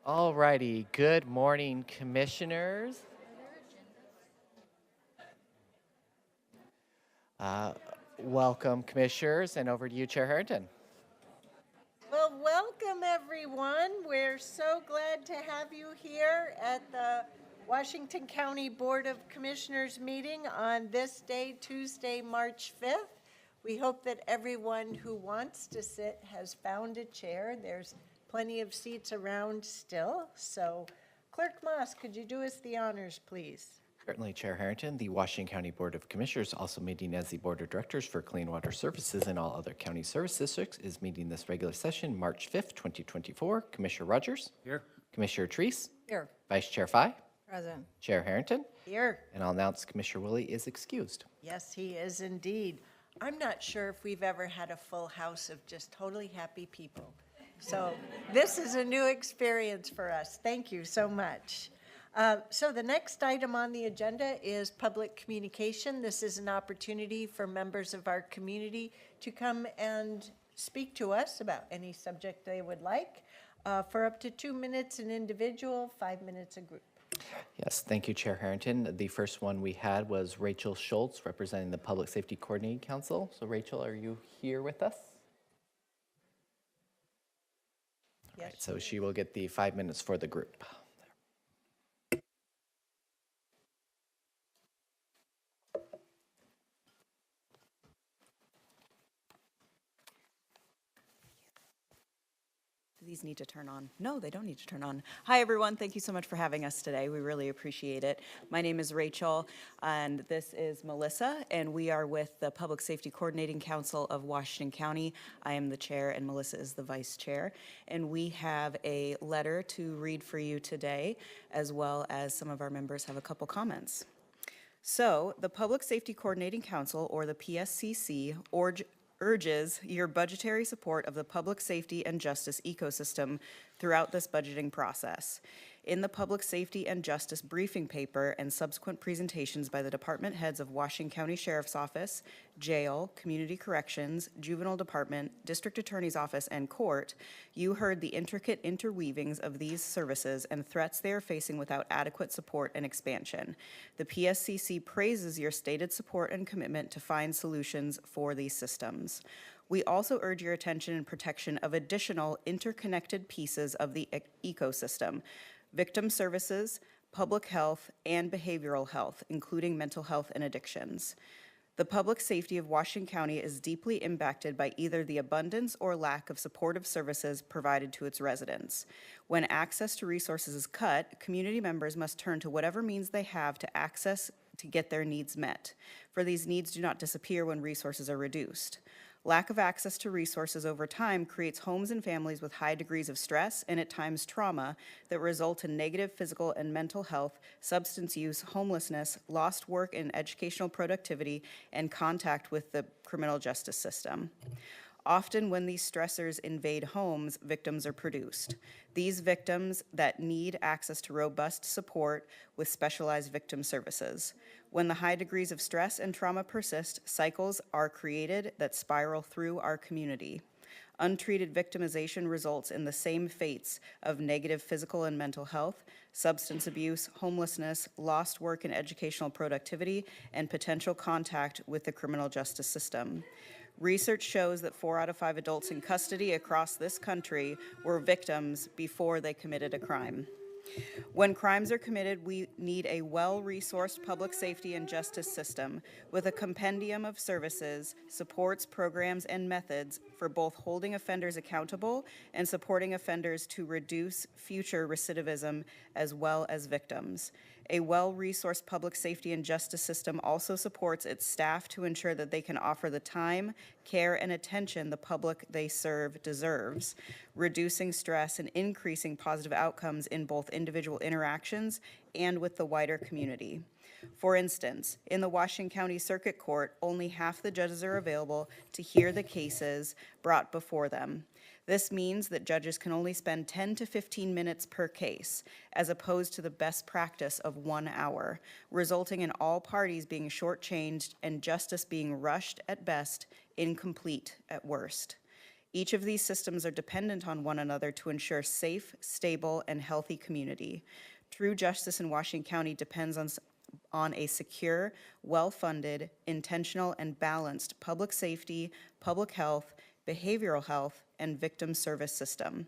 All righty. Good morning, commissioners. Welcome, commissioners, and over to you, Chair Harrington. Well, welcome everyone. We're so glad to have you here at the Washington County Board of Commissioners meeting on this day, Tuesday, March 5th. We hope that everyone who wants to sit has found a chair. There's plenty of seats around still. So, Clerk Moss, could you do us the honors, please? Certainly, Chair Harrington. The Washington County Board of Commissioners, also meeting as the Board of Directors for Clean Water Services and all other county service districts, is meeting this regular session March 5th, 2024. Commissioner Rogers? Here. Commissioner Treese? Here. Vice Chair Fye? Present. Chair Harrington? Here. And I'll announce Commissioner Willie is excused. Yes, he is indeed. I'm not sure if we've ever had a full house of just totally happy people. So this is a new experience for us. Thank you so much. So the next item on the agenda is public communication. This is an opportunity for members of our community to come and speak to us about any subject they would like for up to 2 minutes an individual, 5 minutes a group. Yes, thank you, Chair Harrington. The first one we had was Rachel Schultz, representing the Public Safety Coordinating Council. So Rachel, are you here with us? Yes. Right, so she will get the 5 minutes for the group. These need to turn on. No, they don't need to turn on. Hi, everyone. Thank you so much for having us today. We really appreciate it. My name is Rachel, and this is Melissa, and we are with the Public Safety Coordinating Council of Washington County. I am the chair, and Melissa is the vice chair. And we have a letter to read for you today, as well as some of our members have a couple comments. So, the Public Safety Coordinating Council, or the PSCC, urges your budgetary support of the public safety and justice ecosystem throughout this budgeting process. In the Public Safety and Justice briefing paper and subsequent presentations by the department heads of Washington County Sheriff's Office, Jail, Community Corrections, Juvenile Department, District Attorney's Office, and Court, you heard the intricate interweavings of these services and threats they are facing without adequate support and expansion. The PSCC praises your stated support and commitment to find solutions for these systems. We also urge your attention and protection of additional interconnected pieces of the ecosystem: victim services, public health, and behavioral health, including mental health and addictions. The public safety of Washington County is deeply impacted by either the abundance or lack of supportive services provided to its residents. When access to resources is cut, community members must turn to whatever means they have to access to get their needs met, for these needs do not disappear when resources are reduced. Lack of access to resources over time creates homes and families with high degrees of stress and at times trauma that result in negative physical and mental health, substance use, homelessness, lost work and educational productivity, and contact with the criminal justice system. Often when these stressors invade homes, victims are produced. These victims that need access to robust support with specialized victim services. When the high degrees of stress and trauma persist, cycles are created that spiral through our community. Untreated victimization results in the same fates of negative physical and mental health, substance abuse, homelessness, lost work and educational productivity, and potential contact with the criminal justice system. Research shows that 4 out of 5 adults in custody across this country were victims before they committed a crime. When crimes are committed, we need a well-resourced public safety and justice system with a compendium of services, supports, programs, and methods for both holding offenders accountable and supporting offenders to reduce future recidivism as well as victims. A well-resourced public safety and justice system also supports its staff to ensure that they can offer the time, care, and attention the public they serve deserves, reducing stress and increasing positive outcomes in both individual interactions and with the wider community. For instance, in the Washington County Circuit Court, only half the judges are available to hear the cases brought before them. This means that judges can only spend 10 to 15 minutes per case, as opposed to the best practice of 1 hour, resulting in all parties being shortchanged and justice being rushed at best, incomplete at worst. Each of these systems are dependent on one another to ensure safe, stable, and healthy community. True justice in Washington County depends on a secure, well-funded, intentional, and balanced public safety, public health, behavioral health, and victim service system.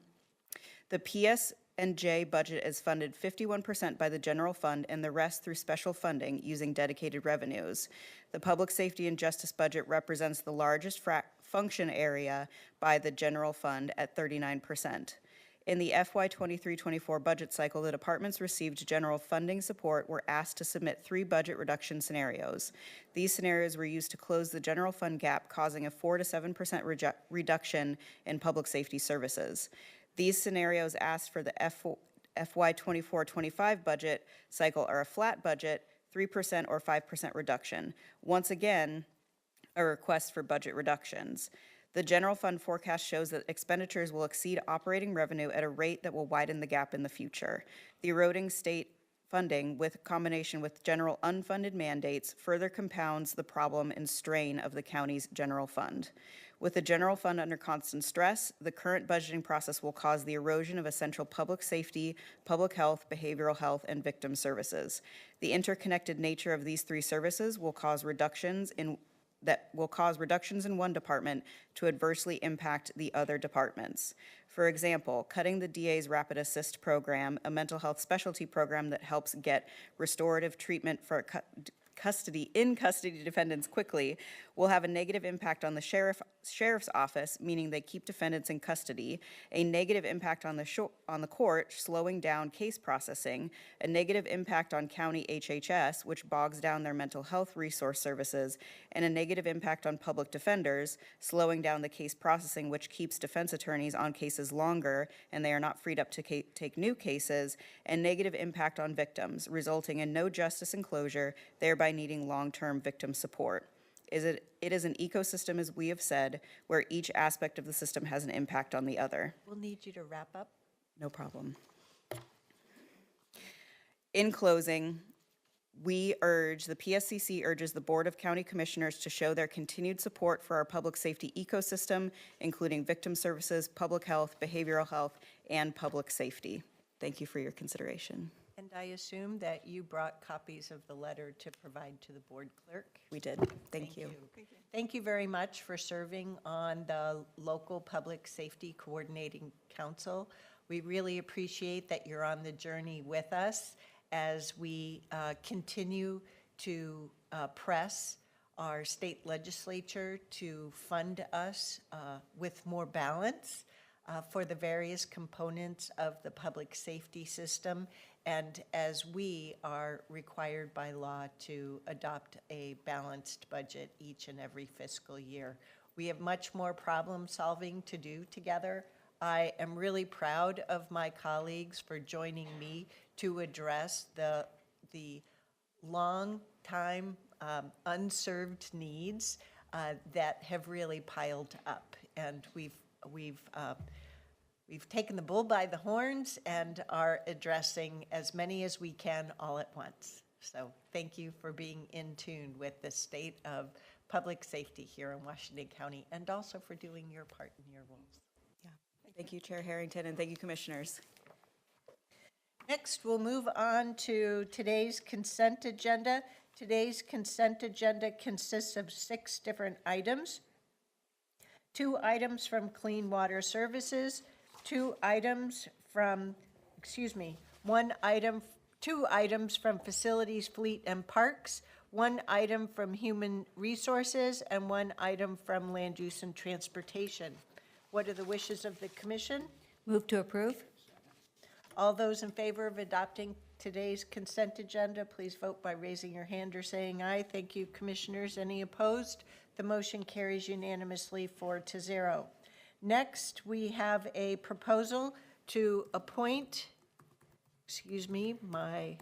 The PS&J budget is funded 51% by the general fund and the rest through special funding using dedicated revenues. The public safety and justice budget represents the largest function area by the general fund at 39%. In the FY 23-24 budget cycle, the departments received general funding support were asked to submit 3 budget reduction scenarios. These scenarios were used to close the general fund gap, causing a 4 to 7% reduction in public safety services. These scenarios asked for the FY 24-25 budget cycle are a flat budget, 3% or 5% reduction. Once again, a request for budget reductions. The general fund forecast shows that expenditures will exceed operating revenue at a rate that will widen the gap in the future. The eroding state funding, with combination with general unfunded mandates, further compounds the problem and strain of the county's general fund. With the general fund under constant stress, the current budgeting process will cause the erosion of essential public safety, public health, behavioral health, and victim services. The interconnected nature of these 3 services will cause reductions in one department to adversely impact the other departments. For example, cutting the DA's Rapid Assist program, a mental health specialty program that helps get restorative treatment for in custody defendants quickly, will have a negative impact on the sheriff's office, meaning they keep defendants in custody, a negative impact on the court, slowing down case processing, a negative impact on county HHS, which bogs down their mental health resource services, and a negative impact on public defenders, slowing down the case processing, which keeps defense attorneys on cases longer and they are not freed up to take new cases, and negative impact on victims, resulting in no justice and closure, thereby needing long-term victim support. It is an ecosystem, as we have said, where each aspect of the system has an impact on the other. We'll need you to wrap up. No problem. In closing, the PSCC urges the Board of County Commissioners to show their continued support for our public safety ecosystem, including victim services, public health, behavioral health, and public safety. Thank you for your consideration. And I assume that you brought copies of the letter to provide to the board clerk? We did. Thank you. Thank you very much for serving on the local Public Safety Coordinating Council. We really appreciate that you're on the journey with us as we continue to press our state legislature to fund us with more balance for the various components of the public safety system, and as we are required by law to adopt a balanced budget each and every fiscal year. We have much more problem solving to do together. I am really proud of my colleagues for joining me to address the long time unserved needs that have really piled up, and we've taken the bull by the horns and are addressing as many as we can all at once. So thank you for being in tune with the state of public safety here in Washington County, and also for doing your part in your roles. Yeah. Thank you, Chair Harrington, and thank you, Commissioners. Next, we'll move on to today's consent agenda. Today's consent agenda consists of 6 different items. 2 items from Clean Water Services, 2 items from, 2 items from Facilities, Fleet, and Parks, 1 item from Human Resources, and 1 item from Land Use and Transportation. What are the wishes of the commission? Move to approve. All those in favor of adopting today's consent agenda, please vote by raising your hand or saying aye. Thank you, commissioners. Any opposed? The motion carries unanimously 4-0. Next, we have a proposal to appoint, my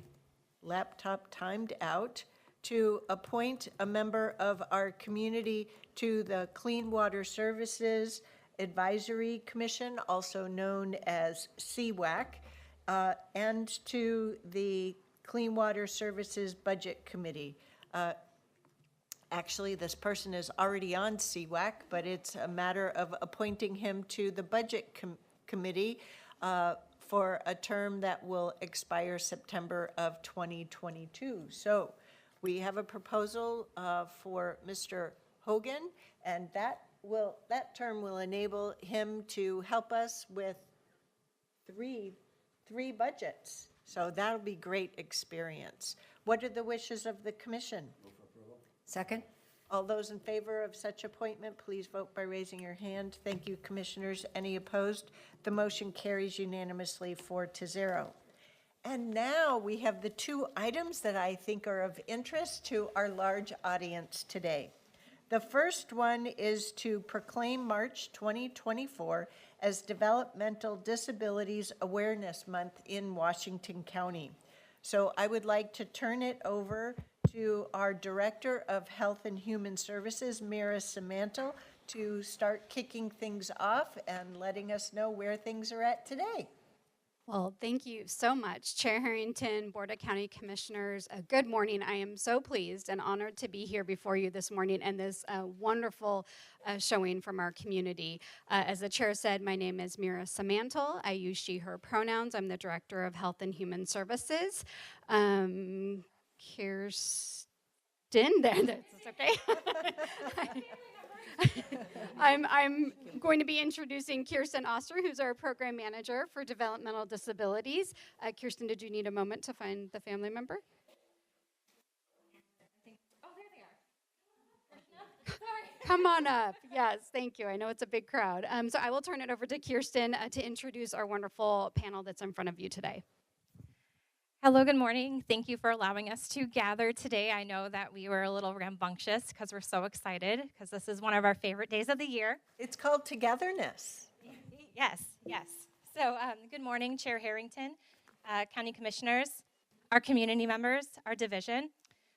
laptop timed out, to appoint a member of our community to the Clean Water Services Advisory Commission, also known as CWAC, and to the Clean Water Services Budget Committee. Actually, this person is already on CWAC, but it's a matter of appointing him to the Budget Committee for a term that will expire September of 2022. So we have a proposal for Mr. Hogan, and that term will enable him to help us with three budgets. So that'll be great experience. What are the wishes of the commission? Second? All those in favor of such appointment, please vote by raising your hand. Thank you, commissioners. Any opposed? The motion carries unanimously 4-0. And now we have the two items that I think are of interest to our large audience today. The first one is to proclaim March 2024 as Developmental Disabilities Awareness Month in Washington County. So I would like to turn it over to our Director of Health and Human Services, Mira Samantel, to start kicking things off and letting us know where things are at today. Well, thank you so much, Chair Harrington, Board of County Commissioners. Good morning. I am so pleased and honored to be here before you this morning and this wonderful showing from our community. As the chair said, my name is Mira Samantel. I use she, her pronouns. I'm the Director of Health and Human Services. Kirsten, that's okay. I'm going to be introducing Kirsten Oster, who's our program manager for developmental disabilities. Kirsten, did you need a moment to find the family member? Oh, there they are. Come on up. Yes, thank you. I know it's a big crowd. So I will turn it over to Kirsten to introduce our wonderful panel that's in front of you today. Hello, good morning. Thank you for allowing us to gather today. I know that we were a little rambunctious because we're so excited because this is one of our favorite days of the year. It's called Togetherness. Yes, yes. So good morning, Chair Harrington, County Commissioners, our community members, our division.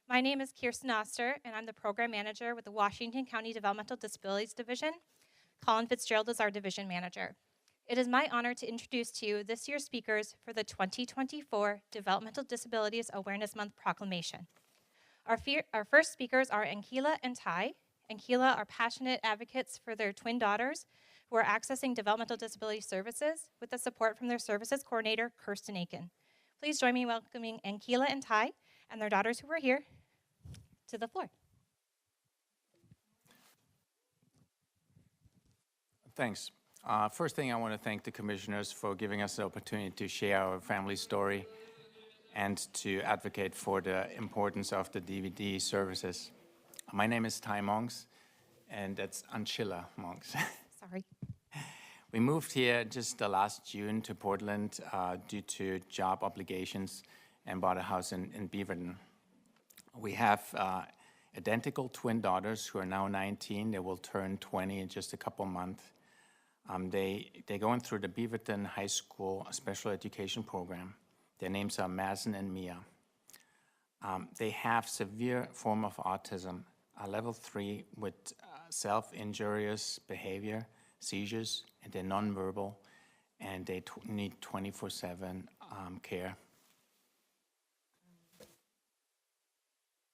My name is Kirsten Oster, and I'm the Program Manager with the Washington County Developmental Disabilities Division. Colin Fitzgerald is our Division Manager. It is my honor to introduce to you this year's speakers for the 2024 Developmental Disabilities Awareness Month Proclamation. Our first speakers are Ankila and Ty. Ankila are passionate advocates for their twin daughters who are accessing developmental disability services with the support from their services coordinator, Kirsten Aiken. Please join me in welcoming Ankila and Ty and their daughters who are here to the floor. Thanks. First thing, I want to thank the commissioners for giving us the opportunity to share our family story and to advocate for the importance of the DVD services. My name is Ty Monks, and that's Anchilla Monks. Sorry. We moved here just last June to Portland due to job obligations and bought a house in Beaverton. We have identical twin daughters who are now 19. They will turn 20 in just a couple months. They're going through the Beaverton High School special education program. Their names are Madison and Mia. They have severe form of autism, level 3 with self-injurious behavior, seizures, and they're nonverbal, and they need 24/7 care.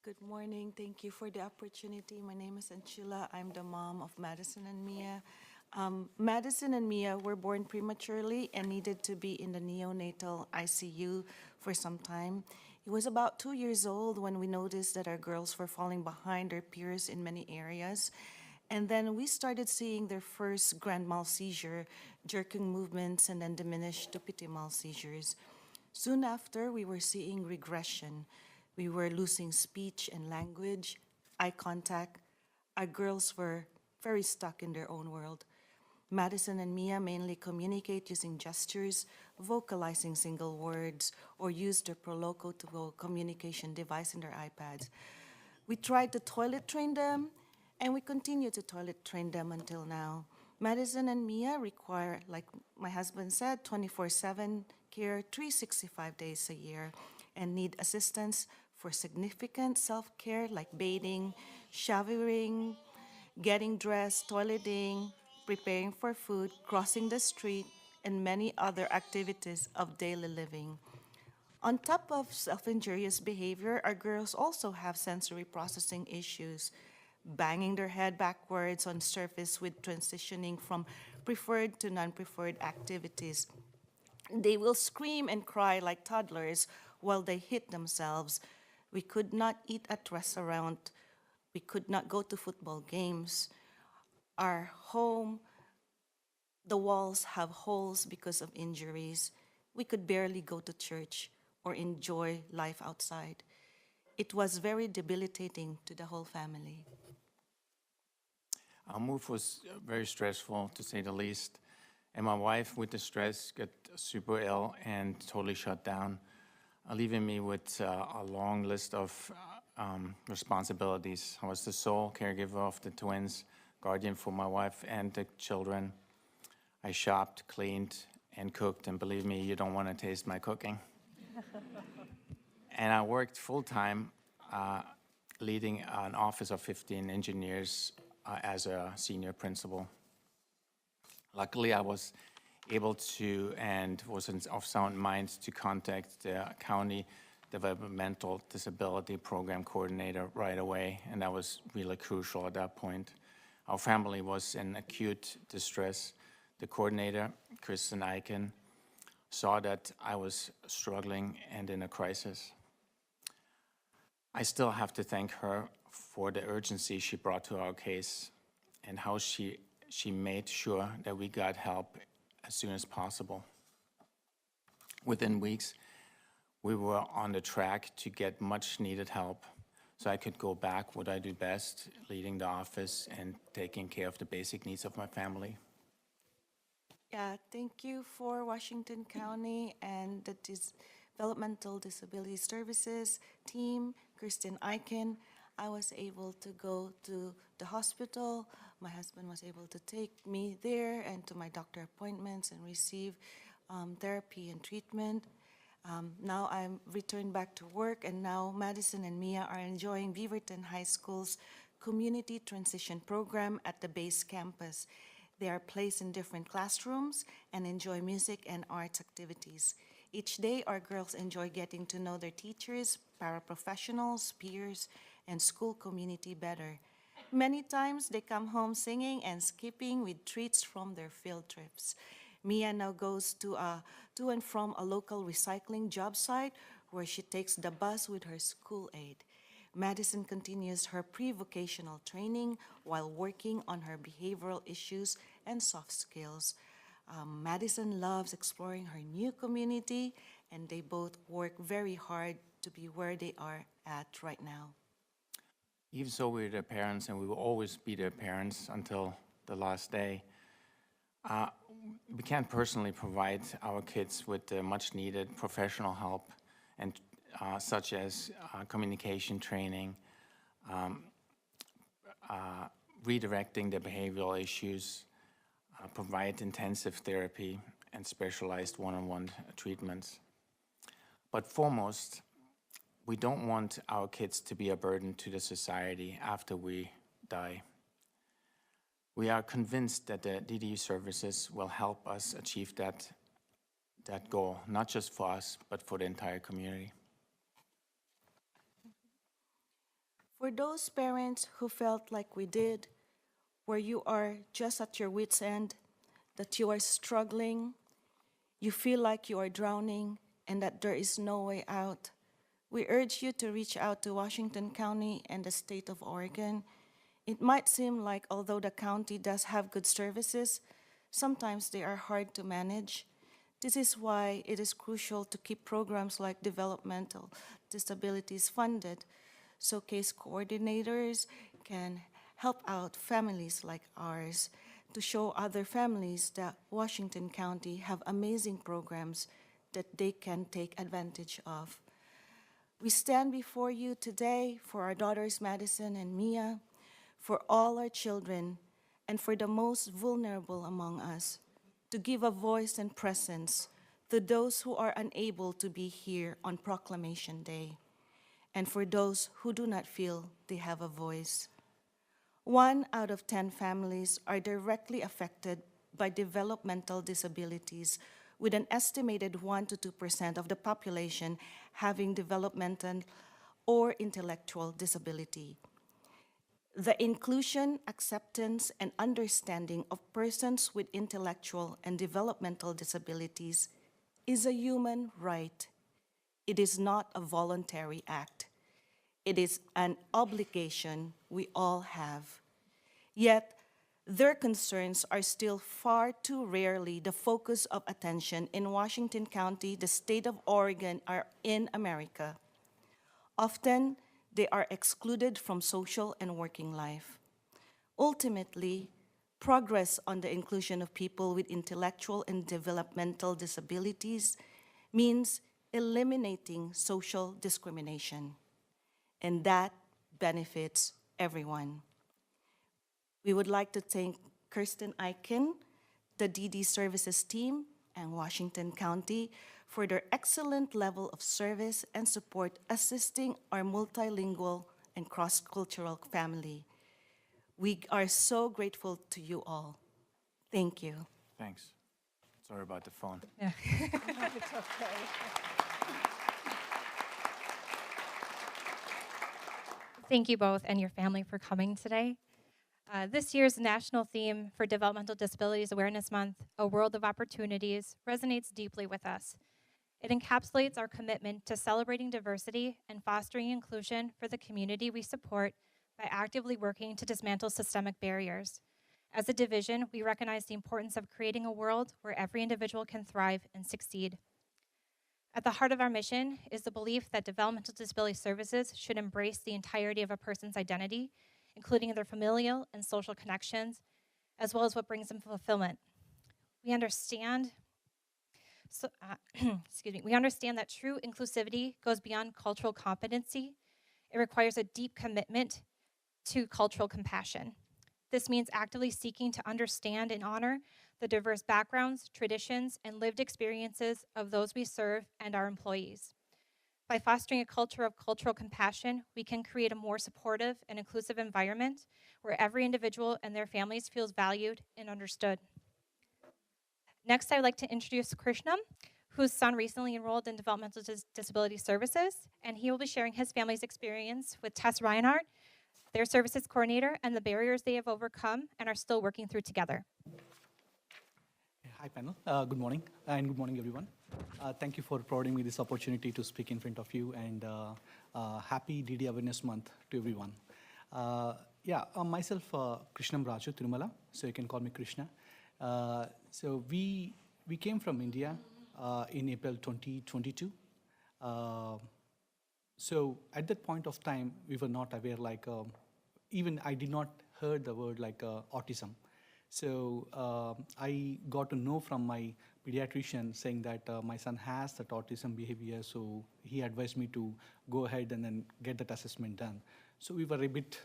Good morning. Thank you for the opportunity. My name is Anchilla. I'm the mom of Madison and Mia. Madison and Mia were born prematurely and needed to be in the neonatal ICU for some time. It was about 2 years old when we noticed that our girls were falling behind their peers in many areas. And then we started seeing their first grand mal seizure, jerking movements, and then diminished to petit mal seizures. Soon after, we were seeing regression. We were losing speech and language, eye contact. Our girls were very stuck in their own world. Madison and Mia mainly communicate using gestures, vocalizing single words, or use their PROLOCO communication device in their iPads. We tried to toilet train them, and we continue to toilet train them until now. Madison and Mia require, like my husband said, 24/7 care, 365 days a year, and need assistance for significant self-care like bathing, showering, getting dressed, toileting, preparing for food, crossing the street, and many other activities of daily living. On top of self-injurious behavior, our girls also have sensory processing issues, banging their head backwards on surface with transitioning from preferred to non-preferred activities. They will scream and cry like toddlers while they hit themselves. We could not eat at restaurant. We could not go to football games. Our home, the walls have holes because of injuries. We could barely go to church or enjoy life outside. It was very debilitating to the whole family. Our move was very stressful, to say the least. And my wife, with the stress, got super ill and totally shut down, leaving me with a long list of responsibilities. I was the sole caregiver of the twins, guardian for my wife and the children. I shopped, cleaned, and cooked, and believe me, you don't want to taste my cooking. And I worked full-time, leading an office of 15 engineers as a senior principal. Luckily, I was able to, and was of sound mind, to contact the county Developmental Disability Program coordinator right away, and that was really crucial at that point. Our family was in acute distress. The coordinator, Kristen Eichen, saw that I was struggling and in a crisis. I still have to thank her for the urgency she brought to our case and how she made sure that we got help as soon as possible. Within weeks, we were on the track to get much needed help so I could go back what I do best, leading the office and taking care of the basic needs of my family. Yeah, thank you for Washington County and the Developmental Disability Services team, Kristen Eichen. I was able to go to the hospital. My husband was able to take me there and to my doctor appointments and receive therapy and treatment. Now I'm returned back to work, and now Madison and Mia are enjoying Beaverton High School's Community Transition Program at the base campus. They are placed in different classrooms and enjoy music and arts activities. Each day, our girls enjoy getting to know their teachers, paraprofessionals, peers, and school community better. Many times, they come home singing and skipping with treats from their field trips. Mia now goes to and from a local recycling job site where she takes the bus with her school aide. Madison continues her pre-vocational training while working on her behavioral issues and soft skills. Madison loves exploring her new community, and they both work very hard to be where they are at right now. Even so, we're their parents, and we will always be their parents until the last day. We can't personally provide our kids with much needed professional help, and such as communication training, redirecting the behavioral issues, provide intensive therapy, and specialized one-on-one treatments. But foremost, we don't want our kids to be a burden to the society after we die. We are convinced that the DDU services will help us achieve that goal, not just for us, but for the entire community. For those parents who felt like we did, where you are just at your wit's end, that you are struggling, you feel like you are drowning, and that there is no way out, we urge you to reach out to Washington County and the state of Oregon. It might seem like although the county does have good services, sometimes they are hard to manage. This is why it is crucial to keep programs like Developmental Disabilities funded, so case coordinators can help out families like ours to show other families that Washington County have amazing programs that they can take advantage of. We stand before you today for our daughters Madison and Mia, for all our children, and for the most vulnerable among us, to give a voice and presence to those who are unable to be here on Proclamation Day, and for those who do not feel they have a voice. 1 out of 10 families are directly affected by developmental disabilities, with an estimated 1 to 2% of the population having developmental or intellectual disability. The inclusion, acceptance, and understanding of persons with intellectual and developmental disabilities is a human right. It is not a voluntary act. It is an obligation we all have. Yet, their concerns are still far too rarely the focus of attention in Washington County, the state of Oregon, or in America. Often, they are excluded from social and working life. Ultimately, progress on the inclusion of people with intellectual and developmental disabilities means eliminating social discrimination, and that benefits everyone. We would like to thank Kirsten Eichen, the DD Services team, and Washington County for their excellent level of service and support assisting our multilingual and cross-cultural family. We are so grateful to you all. Thank you. Thanks. Sorry about the phone. It's okay. Thank you both and your family for coming today. This year's national theme for Developmental Disabilities Awareness Month, A World of Opportunities, resonates deeply with us. It encapsulates our commitment to celebrating diversity and fostering inclusion for the community we support by actively working to dismantle systemic barriers. As a division, we recognize the importance of creating a world where every individual can thrive and succeed. At the heart of our mission is the belief that developmental disability services should embrace the entirety of a person's identity, including their familial and social connections, as well as what brings them fulfillment. We understand we understand that true inclusivity goes beyond cultural competency. It requires a deep commitment to cultural compassion. This means actively seeking to understand and honor the diverse backgrounds, traditions, and lived experiences of those we serve and our employees. By fostering a culture of cultural compassion, we can create a more supportive and inclusive environment where every individual and their families feels valued and understood. Next, I'd like to introduce Krishnam, whose son recently enrolled in Developmental Disability Services, and he will be sharing his family's experience with Tess Reinhardt, their services coordinator, and the barriers they have overcome and are still working through together. Hi, panel. Good morning, and good morning, everyone. Thank you for providing me this opportunity to speak in front of you, and happy DD Awareness Month to everyone. Myself, Krishnam Raju Tirumala, so you can call me Krishna. So we came from India in April 2022. So at that point of time, we were not aware, even I did not heard the word autism. So I got to know from my pediatrician saying that my son has that autism behavior, so he advised me to go ahead and then get that assessment done. So we were a bit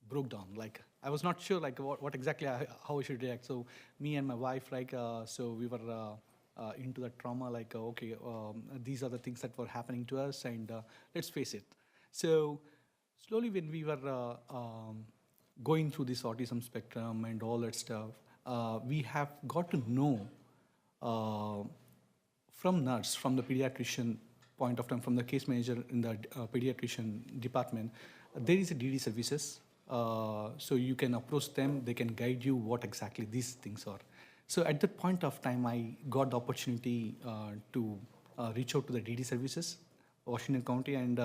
broke down. I was not sure what exactly how I should react. So me and my wife, so we were into that trauma, these are the things that were happening to us, and let's face it. So slowly when we were going through this autism spectrum and all that stuff, we have got to know from nurse, from the pediatrician point of time, from the case manager in the pediatrician department, there is a DD services. So you can approach them, they can guide you what exactly these things are. So at that point of time, I got the opportunity to reach out to the DD services, Washington County, and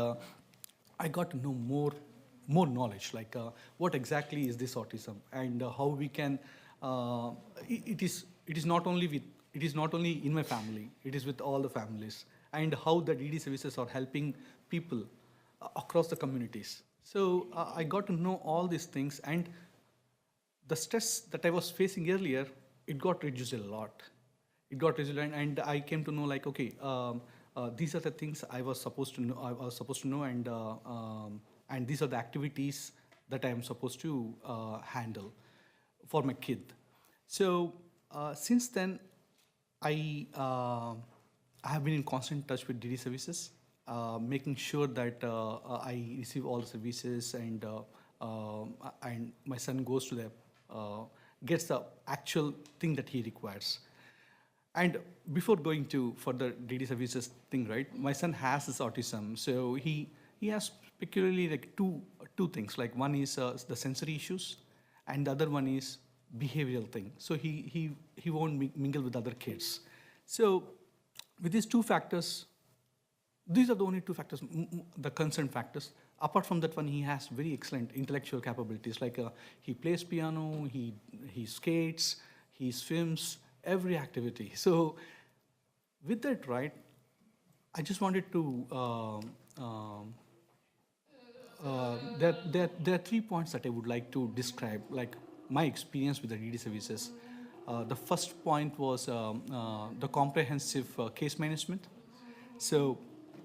I got to know more knowledge, what exactly is this autism, and how we can. It is not only in my family; it is with all the families, and how the DD services are helping people across the communities. So I got to know all these things, and the stress that I was facing earlier, it got reduced a lot. It got reduced, and I came to know these are the things I was supposed to know. And these are the activities that I am supposed to handle for my kid. So since then, I have been in constant touch with DD services, making sure that I receive all the services, and my son goes to gets the actual thing that he requires. And before going to further DD services thing, right? My son has this autism, so he has peculiarly like two things. Like one is the sensory issues, and the other one is behavioral thing. So he won't mingle with other kids. So with these two factors, these are the only two factors, the concern factors. Apart from that one, he has very excellent intellectual capabilities. Like he plays piano, he skates, he swims, every activity. So with that, right, I just wanted to, there are 3 points that I would like to describe, like my experience with the DD services. The first point was the comprehensive case management. So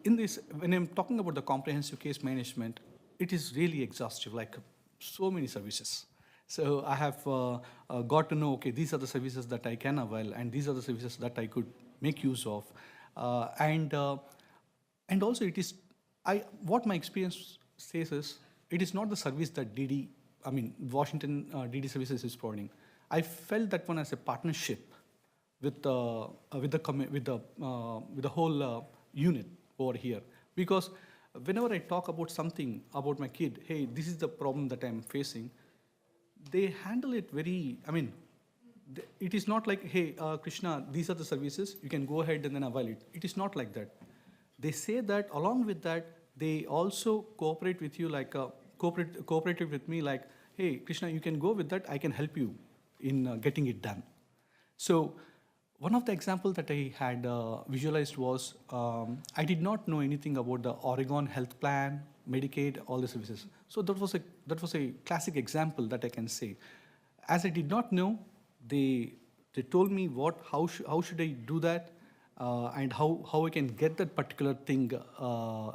in this, when I'm talking about the comprehensive case management, it is really exhaustive, like so many services. So I have got to know, okay, these are the services that I can avail, and these are the services that I could make use of. And also it is, what my experience says is, it is not the service that Washington DD Services is providing. I felt that one as a partnership with the whole unit over here. Because whenever I talk about something about my kid, hey, this is the problem that I'm facing, they handle it very, it is not like, hey, Krishna, these are the services, you can go ahead and then avail it. It is not like that. They say that along with that, they also cooperate with you, like cooperated with me, like, hey, Krishna, you can go with that, I can help you in getting it done. So one of the examples that I had visualized was, I did not know anything about the Oregon health plan, Medicaid, all the services. So that was a classic example that I can say. As I did not know, they told me how should I do that, and how I can get that particular thing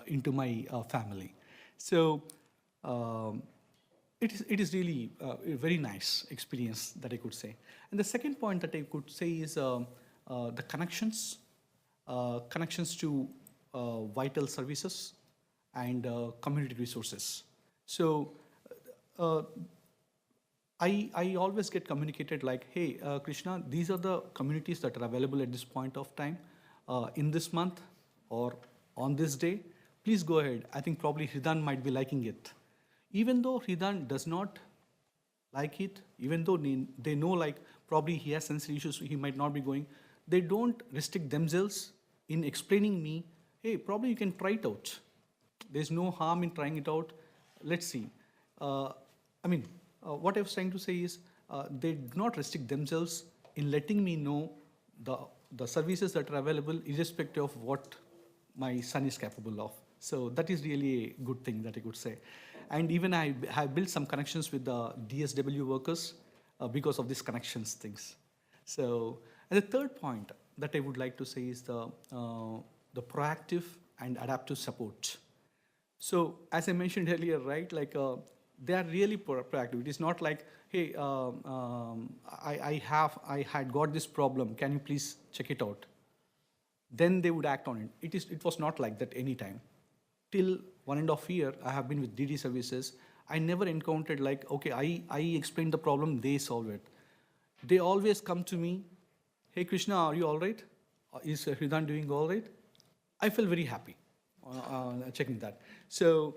into my family. So it is really a very nice experience that I could say. And the second point that I could say is the connections to vital services and community resources. So I always get communicated like, hey, Krishna, these are the communities that are available at this point of time, in this month or on this day. Please go ahead. I think probably Hridan might be liking it. Even though Hridan does not like it, even though they know like probably he has sensory issues, he might not be going, they don't restrict themselves in explaining me, hey, probably you can try it out. There's no harm in trying it out. Let's see. What I was trying to say is they do not restrict themselves in letting me know the services that are available irrespective of what my son is capable of. So that is really a good thing that I could say. And even I have built some connections with the DSW workers because of these connections things. So, and the third point that I would like to say is the proactive and adaptive support. So as I mentioned earlier, right, like they are really proactive. It is not like, hey, I had got this problem. Can you please check it out? Then they would act on it. It was not like that any time. Till 1.5 years, I have been with DD services. I never encountered like, okay, I explained the problem, they solve it. They always come to me, hey Krishna, are you all right? Is Hridan doing all right? I felt very happy checking that. So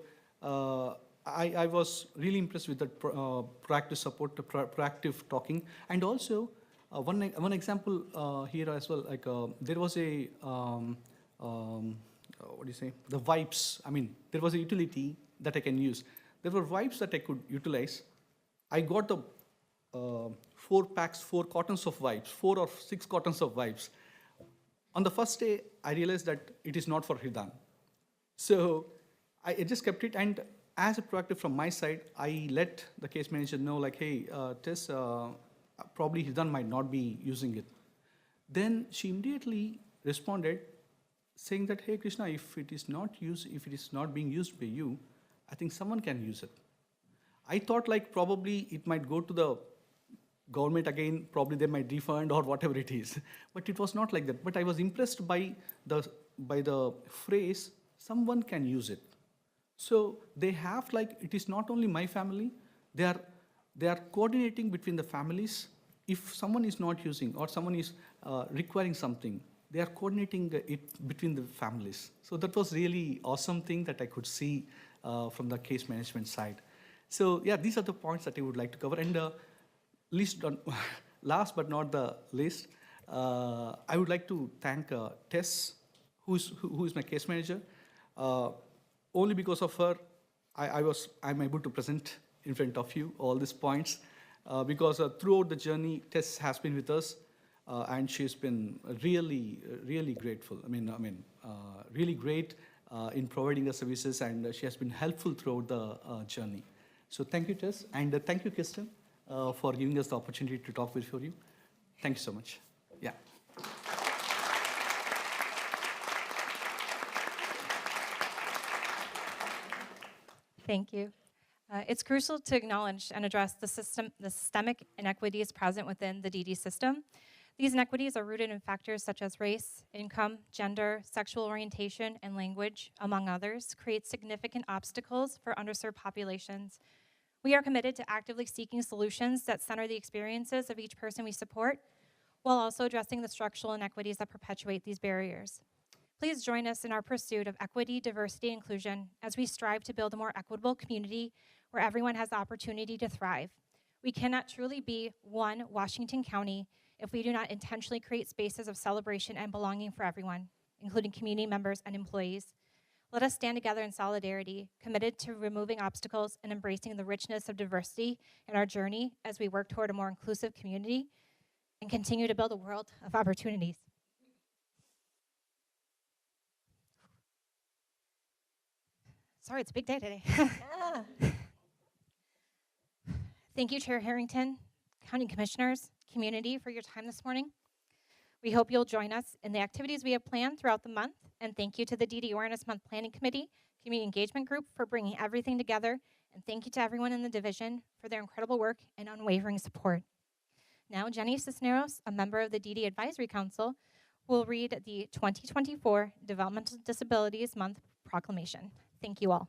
I was really impressed with that proactive support, proactive talking. And also, one example here as well, like there was a, the wipes. There was a utility that I can use. There were wipes that I could utilize. I got the 4 cartons of wipes, 4 or 6 cartons of wipes. On the first day, I realized that it is not for Hridan. So I just kept it, and as a proactive from my side, I let the case manager know like, hey, Tess, probably Hridan might not be using it. Then she immediately responded saying that, hey Krishna, if it is not being used by you, I think someone can use it. I thought like probably it might go to the government again, probably they might refund or whatever it is. But it was not like that. But I was impressed by the phrase, someone can use it. So they have like, it is not only my family, they are coordinating between the families if someone is not using or someone is requiring something, they are coordinating it between the families. So that was really awesome thing that I could see from the case management side. So yeah, these are the points that I would like to cover. And last but not the least, I would like to thank Tess, who is my case manager. Only because of her, I'm able to present in front of you all these points. Because throughout the journey, Tess has been with us, and she's been really grateful. Really great in providing the services, and she has been helpful throughout the journey. So thank you, Tess, and thank you, Kirsten, for giving us the opportunity to talk before you. Thank you so much. Yeah. Thank you. It's crucial to acknowledge and address the systemic inequities present within the DD system. These inequities are rooted in factors such as race, income, gender, sexual orientation, and language, among others, create significant obstacles for underserved populations. We are committed to actively seeking solutions that center the experiences of each person we support, while also addressing the structural inequities that perpetuate these barriers. Please join us in our pursuit of equity, diversity, and inclusion as we strive to build a more equitable community where everyone has the opportunity to thrive. We cannot truly be one Washington County if we do not intentionally create spaces of celebration and belonging for everyone, including community members and employees. Let us stand together in solidarity, committed to removing obstacles and embracing the richness of diversity in our journey as we work toward a more inclusive community and continue to build a world of opportunities. Sorry, it's a big day today. Thank you, Chair Harrington, County Commissioners, community, for your time this morning. We hope you'll join us in the activities we have planned throughout the month, and thank you to the DD Awareness Month Planning Committee, Community Engagement Group for bringing everything together, and thank you to everyone in the division for their incredible work and unwavering support. Now, Jenny Cisneros, a member of the DD Advisory Council, will read the 2024 Developmental Disabilities Month Proclamation. Thank you all.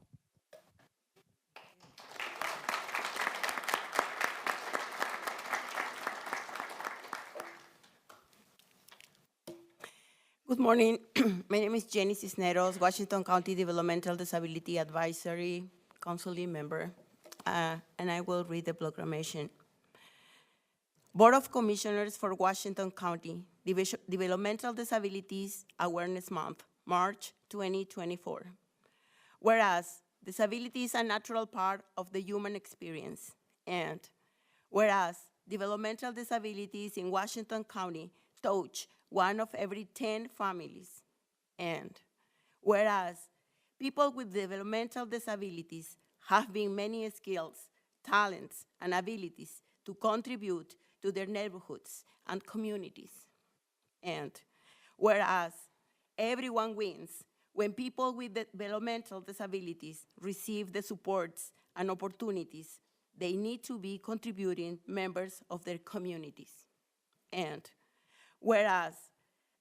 Good morning. My name is Jenny Cisneros, Washington County Developmental Disability Advisory Council member, and I will read the proclamation. Board of Commissioners for Washington County Developmental Disabilities Awareness Month, March 2024. Whereas disability is a natural part of the human experience, and whereas developmental disabilities in Washington County touch 1 of every 10 families, and whereas people with developmental disabilities have been many skills, talents, and abilities to contribute to their neighborhoods and communities, and whereas everyone wins when people with developmental disabilities receive the supports and opportunities they need to be contributing members of their communities. And whereas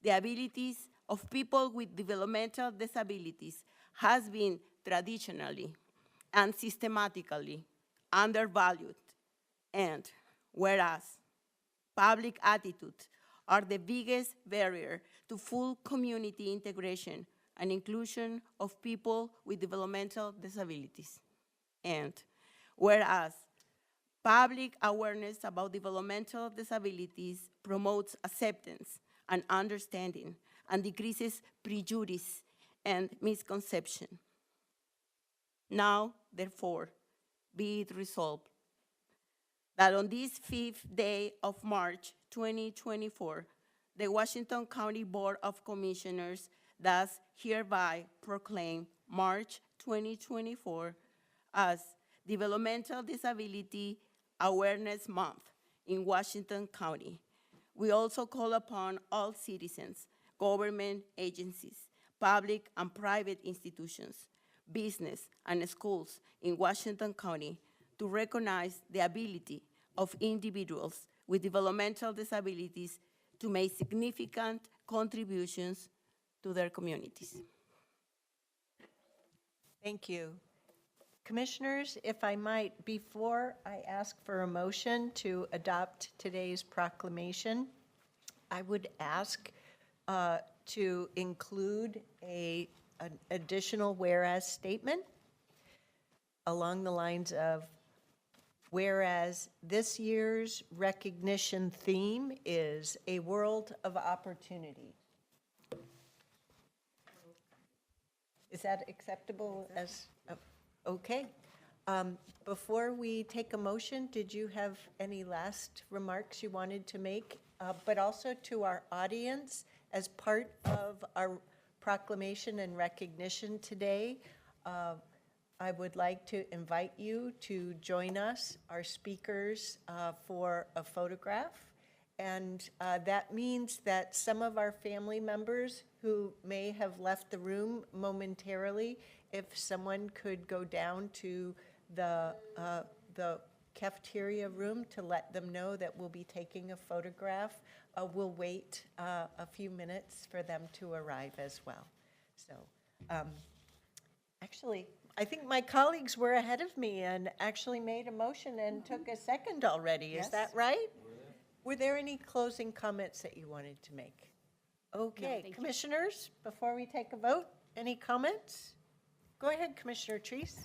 the abilities of people with developmental disabilities has been traditionally and systematically undervalued, and whereas public attitudes are the biggest barrier to full community integration and inclusion of people with developmental disabilities, and whereas public awareness about developmental disabilities promotes acceptance and understanding and decreases prejudice and misconception. Now, therefore, be it resolved that on this 5th day of March 2024, the Washington County Board of Commissioners does hereby proclaim March 2024 as Developmental Disability Awareness Month in Washington County. We also call upon all citizens, government agencies, public and private institutions, business and schools in Washington County to recognize the ability of individuals with developmental disabilities to make significant contributions to their communities. Thank you. Commissioners, if I might, before I ask for a motion to adopt today's proclamation, I would ask to include an additional whereas statement along the lines of, whereas this year's recognition theme is a world of opportunity. Is that acceptable as, okay. Before we take a motion, did you have any last remarks you wanted to make? But also to our audience, as part of our proclamation and recognition today, I would like to invite you to join us, our speakers, for a photograph. And that means that some of our family members who may have left the room momentarily, if someone could go down to the cafeteria room to let them know that we'll be taking a photograph. We'll wait a few minutes for them to arrive as well. So actually, I think my colleagues were ahead of me and actually made a motion and took a second already. Is that right? Were there any closing comments that you wanted to make? Okay, commissioners, before we take a vote, any comments? Go ahead, Commissioner Treese.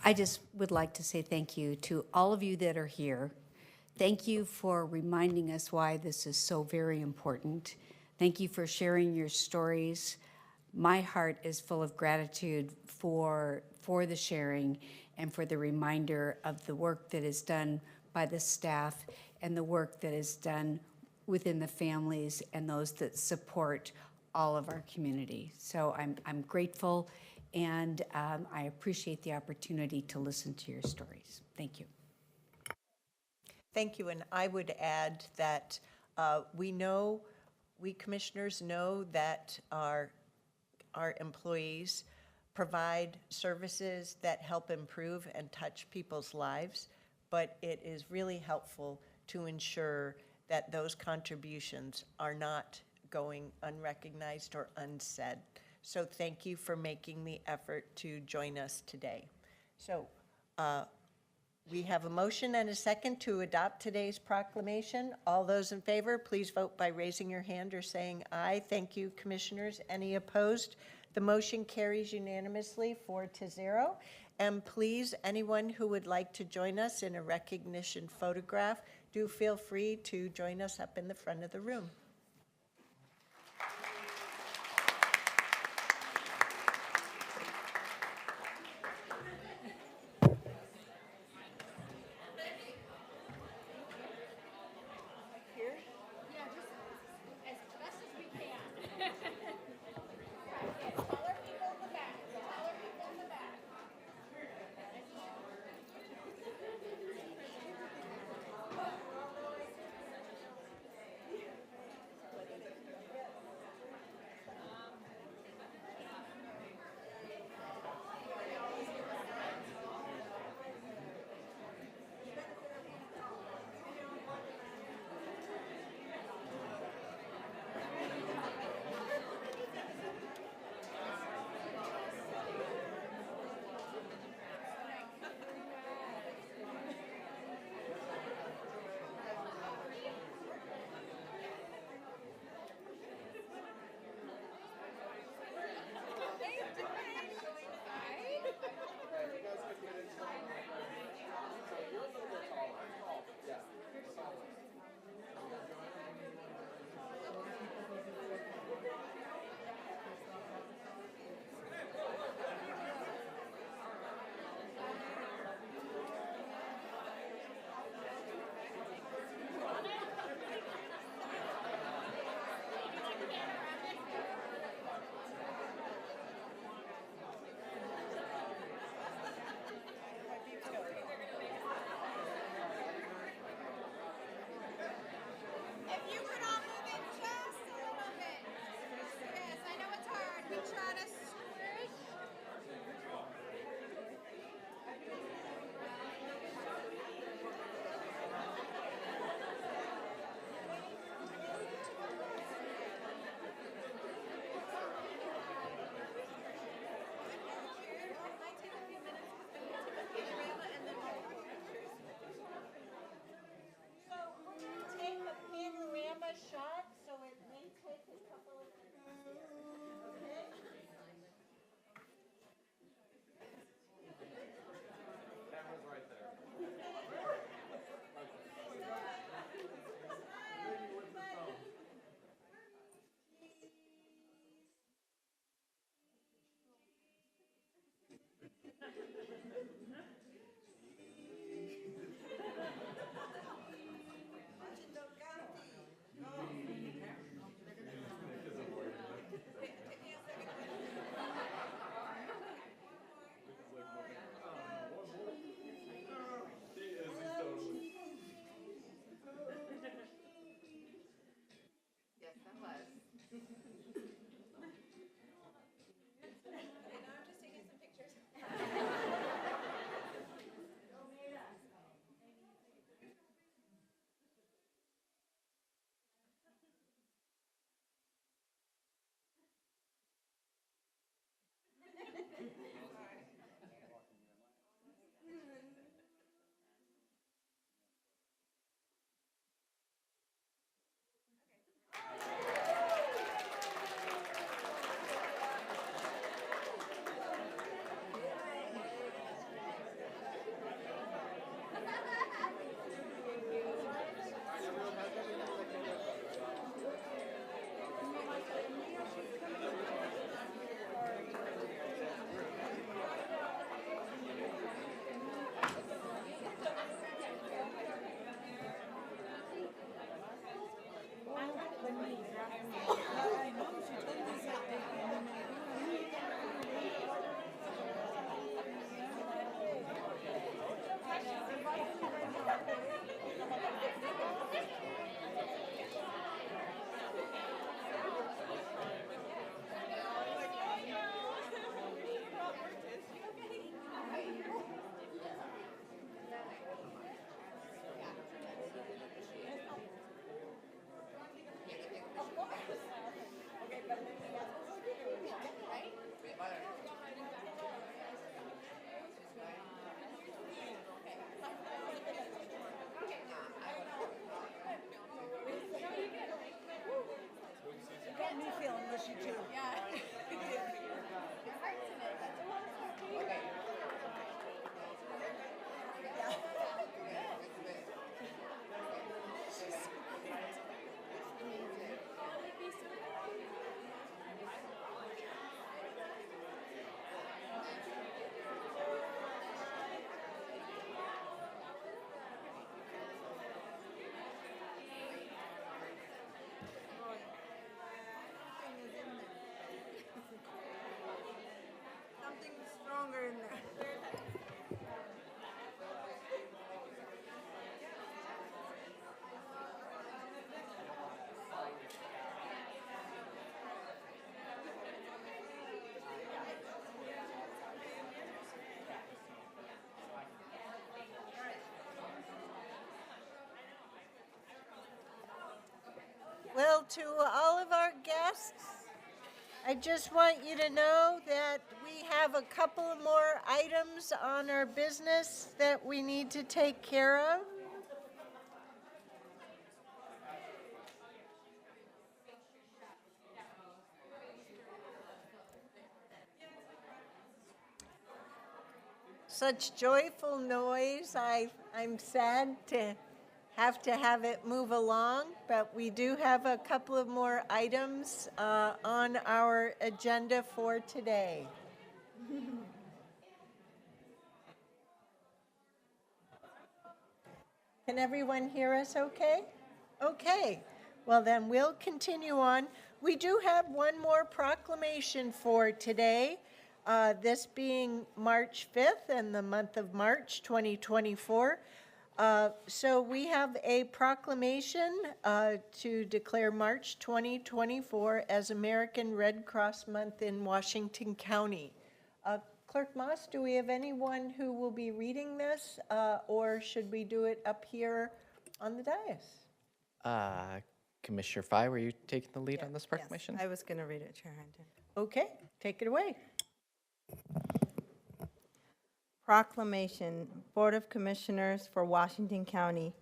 I just would like to say thank you to all of you that are here. Thank you for reminding us why this is so very important. Thank you for sharing your stories. My heart is full of gratitude for the sharing and for the reminder of the work that is done by the staff and the work that is done within the families and those that support all of our community. So I'm grateful, and I appreciate the opportunity to listen to your stories. Thank you. Thank you, and I would add that we commissioners know that our employees provide services that help improve and touch people's lives, but it is really helpful to ensure that those contributions are not going unrecognized or unsaid. So thank you for making the effort to join us today. So we have a motion and a second to adopt today's proclamation. All those in favor, please vote by raising your hand or saying aye. Thank you, commissioners. Any opposed? The motion carries unanimously 4-0. And please, anyone who would like to join us in a recognition photograph, do feel free to join us up in the front of the room. to all of our guests. I just want you to know that we have a couple more items on our business that we need to take care of. Such joyful noise. I'm sad to have it move along, but we do have a couple of more items on our agenda for today. Can everyone hear us okay? Okay. Well, then we'll continue on. We do have one more proclamation for today. This being March 5th and the month of March 2024. So we have a proclamation to declare March 2024 as American Red Cross Month in Washington County. Clerk Moss, do we have anyone who will be reading this, or should we do it up here on the dais? Commissioner Fye, were you taking the lead on this proclamation? Yes, I was going to read it, Chair Harrington. Okay, take it away. Proclamation, Board of Commissioners for Washington County,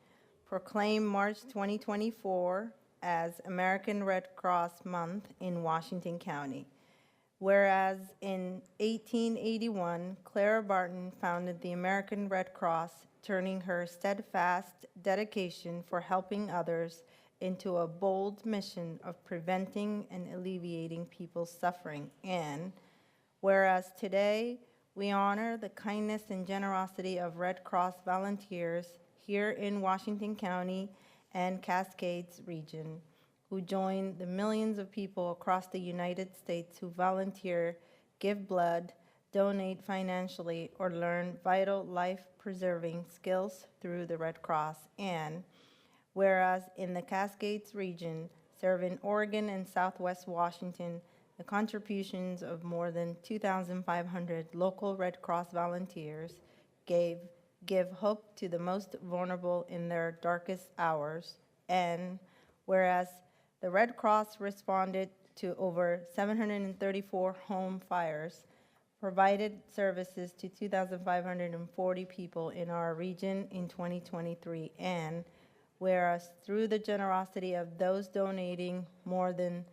proclaim March 2024 as American Red Cross Month in Washington County. Whereas in 1881, Clara Barton founded the American Red Cross, turning her steadfast dedication for helping others into a bold mission of preventing and alleviating people's suffering. And whereas today, we honor the kindness and generosity of Red Cross volunteers here in Washington County and Cascades region, who join the millions of people across the United States who volunteer, give blood, donate financially, or learn vital life-preserving skills through the Red Cross. And whereas in the Cascades region, serving Oregon and Southwest Washington, the contributions of more than 2,500 local Red Cross volunteers give hope to the most vulnerable in their darkest hours. And whereas the Red Cross responded to over 734 home fires, provided services to 2,540 people in our region in 2023, and whereas through the generosity of those donating more than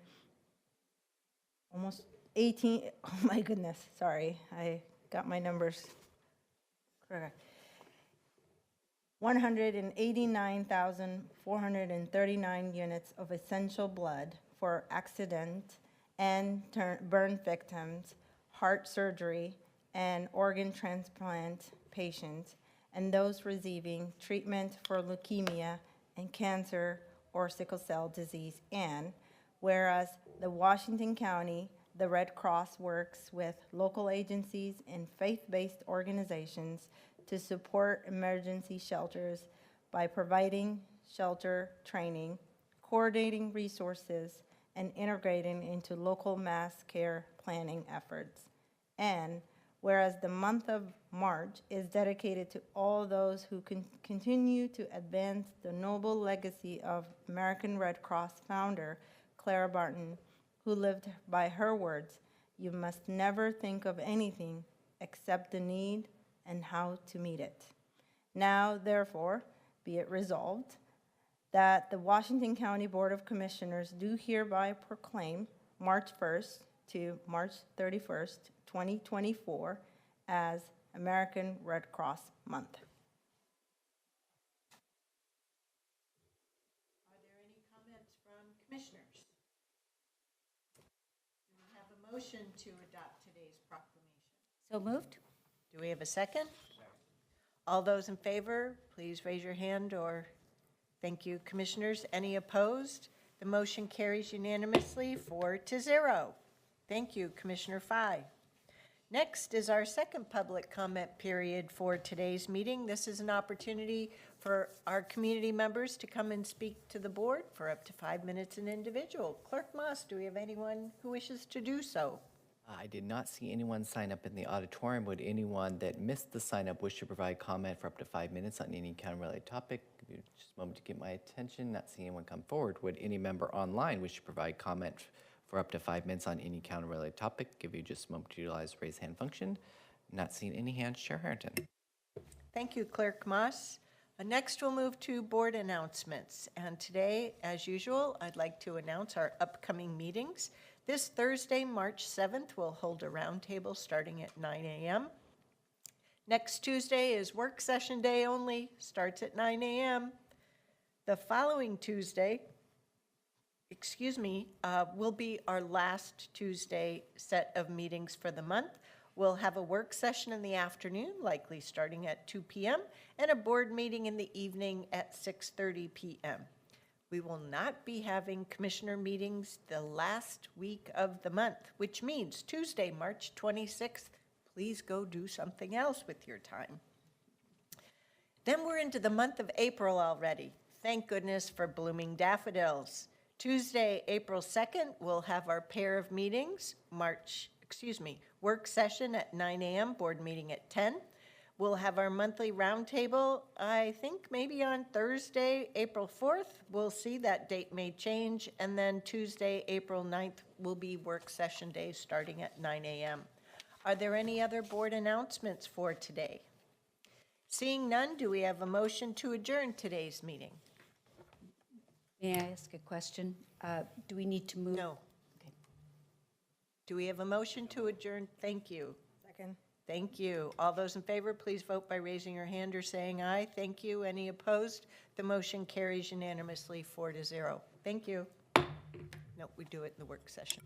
almost 18, oh my goodness, sorry, I got my numbers correct. 189,439 units of essential blood for accident and burn victims, heart surgery, and organ transplant patients, and those receiving treatment for leukemia and cancer or sickle cell disease. And whereas the Washington County, the Red Cross works with local agencies and faith-based organizations to support emergency shelters by providing shelter training, coordinating resources, and integrating into local mass care planning efforts. And whereas the month of March is dedicated to all those who continue to advance the noble legacy of American Red Cross founder Clara Barton, who lived by her words, "You must never think of anything except the need and how to meet it." Now, therefore, be it resolved that the Washington County Board of Commissioners do hereby proclaim March 1st to March 31st, 2024 as American Red Cross Month. Are there any comments from commissioners? Do we have a motion to adopt today's proclamation? So moved? Do we have a second? All those in favor, please raise your hand, or thank you, commissioners. Any opposed? The motion carries unanimously 4-0. Thank you, Commissioner Fye. Next is our second public comment period for today's meeting. This is an opportunity for our community members to come and speak to the board for up to 5 minutes an individual. Clerk Moss, do we have anyone who wishes to do so? I did not see anyone sign up in the auditorium. Would anyone that missed the sign up wish to provide comment for up to 5 minutes on any county-related topic? Give you just a moment to get my attention. Not seeing anyone come forward. Would any member online wish to provide comment for up to 5 minutes on any county-related topic? Give you just a moment to utilize the raise hand function. Not seeing any hands. Chair Harrington. Thank you, Clerk Moss. Next, we'll move to board announcements. And today, as usual, I'd like to announce our upcoming meetings. This Thursday, March 7th, we'll hold a roundtable starting at 9 a.m. Next Tuesday is work session day only, starts at 9 a.m. The following Tuesday, will be our last Tuesday set of meetings for the month. We'll have a work session in the afternoon, likely starting at 2 p.m., and a board meeting in the evening at 6:30 p.m. We will not be having commissioner meetings the last week of the month, which means Tuesday, March 26th, please go do something else with your time. Then we're into the month of April already. Thank goodness for blooming daffodils. Tuesday, April 2nd, we'll have our pair of meetings, work session at 9 a.m., board meeting at 10. We'll have our monthly roundtable, I think maybe on Thursday, April 4th. We'll see, that date may change. And then Tuesday, April 9th will be work session day starting at 9 a.m. Are there any other board announcements for today? Seeing none, do we have a motion to adjourn today's meeting? May I ask a question? Do we need to move? No. Okay. Do we have a motion to adjourn? Thank you. Second. Thank you. All those in favor, please vote by raising your hand or saying aye. Thank you. Any opposed? The motion carries unanimously 4-0. Thank you. No, we do it in the work session.